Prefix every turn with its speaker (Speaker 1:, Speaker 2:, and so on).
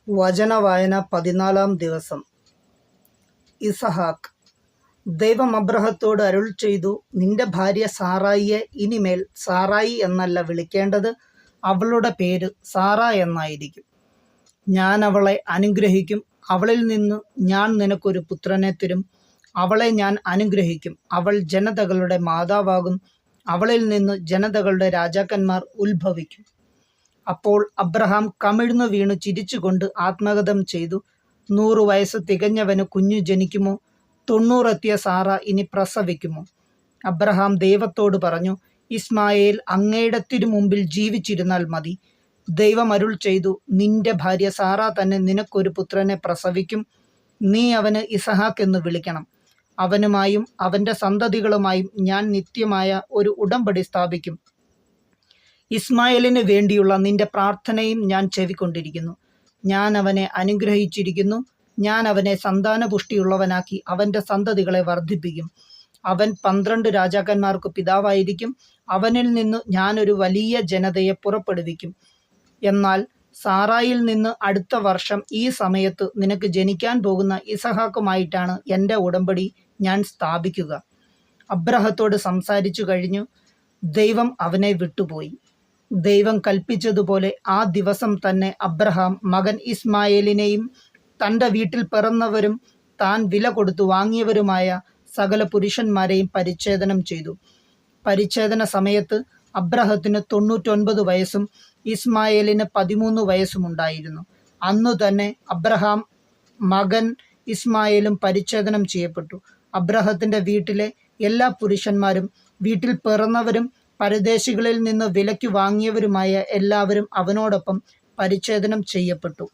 Speaker 1: വചനവായന 14-ാം ദിവസം. ഇസഹാക്ക്. ദൈവം അബ്രാഹത്തോട് അരുൾ ചെയ്തു, നിന്റെ ഭാര്യ സാറായിയെ ഇനിമേൽ സാറായി എന്നല്ല വിളിക്കേണ്ടത്, അവളുടെ പേര് സാറ എന്നായിരിക്കും. ഞാൻ അവളെ അനുഗ്രഹിക്കും, അവളിൽ നിന്ന് ഞാൻ നിനക്കൊരു പുത്രനെ തരും. അവളെ ഞാൻ അനുഗ്രഹിക്കും, അവൾ ജനതകളുടെ മാതാവാകും, അവളിൽ നിന്ന് ജനതകളുടെ രാജാക്കന്മാർ ഉത്ഭവിക്കും. അപ്പോൾ അബ്രഹാം കമിഴ്ന്നു വീണു ചിരിച്ചുകൊണ്ട് ആത്മഗതം ചെയ്തു, 100 വയസ്സ് തികഞ്ഞവന് കുഞ്ഞു ജനിക്കുമോ? 90 എത്തിയ സാറ ഇനി പ്രസവിക്കുമോ? അബ്രഹാം ദൈവത്തോട് പറഞ്ഞു, ഇസ്മായേൽ അങ്ങയുടെ തിരുമുമ്പിൽ ജീവിച്ചിരുന്നാൽ മതി. ദൈവം അരുൾ ചെയ്തു, നിന്റെ ഭാര്യ സാറ തന്നെ നിനക്കൊരു പുത്രനെ പ്രസവിക്കും. നീ അവന് ഇസഹാക്ക് എന്ന് വിളിക്കണം. അവനുമായും അവൻ്റെ സന്തതികളുമായും ഞാൻ നിത്യമായ ഒരു ഉടമ്പടി സ്ഥാപിക്കും. ഇസ്മായേലിന് വേണ്ടിയുള്ള നിന്റെ പ്രാർത്ഥനയും ഞാൻ ചെവിക്കൊണ്ടിരിക്കുന്നു. ഞാൻ അവനെ അനുഗ്രഹിച്ചിരിക്കുന്നു. ഞാൻ അവനെ സന്താനപുഷ്ടിയുള്ളവനാക്കി അവൻ്റെ സന്തതികളെ വർദ്ധിപ്പിക്കും. അവൻ 12 രാജാക്കന്മാർക്ക് പിതാവായിരിക്കും. അവനിൽ നിന്ന് ഞാനൊരു വലിയ ജനതയെ പുറപ്പെടുവിക്കും. എന്നാൽ സാറായിൽ നിന്ന് അടുത്ത വർഷം ഈ സമയത്ത് നിനക്ക് ജനിക്കാൻ പോകുന്ന ഇസഹാക്കുമായിട്ടാണ് എൻ്റെ ഉടമ്പടി ഞാൻ സ്ഥാപിക്കുക. അബ്രാഹത്തോട് സംസാരിച്ചു കഴിഞ്ഞു. ദൈവം അവനെ വിട്ടുപോയി. ദൈവം കൽപ്പിച്ചതുപോലെ ആ ദിവസം തന്നെ അബ്രഹാം മകൻ ഇസ്മായേലിനെയും തൻ്റെ വീട്ടിൽ പിറന്നവരും താൻ വില കൊടുത്തു വാങ്ങിയവരുമായ സകല പുരുഷന്മാരെയും പരിച്ഛേദനം ചെയ്തു. പരിച്ഛേദന സമയത്ത് അബ്രാഹത്തിന് 99 വയസ്സും ഇസ്മായേലിന് 13 വയസ്സുമുണ്ടായിരുന്നു. അന്നു തന്നെ അബ്രഹാം മകൻ ഇസ്മായേലും പരിച്ഛേദനം ചെയ്യപ്പെട്ടു. അബ്രാഹത്തിൻ്റെ വീട്ടിലെ എല്ലാ പുരുഷന്മാരും വീട്ടിൽ പിറന്നവരും പരദേശികളിൽ നിന്ന് വിലയ്ക്ക് വാങ്ങിയവരുമായ എല്ലാവരും അവനോടൊപ്പം പരിച്ഛേദനം ചെയ്യപ്പെട്ടു.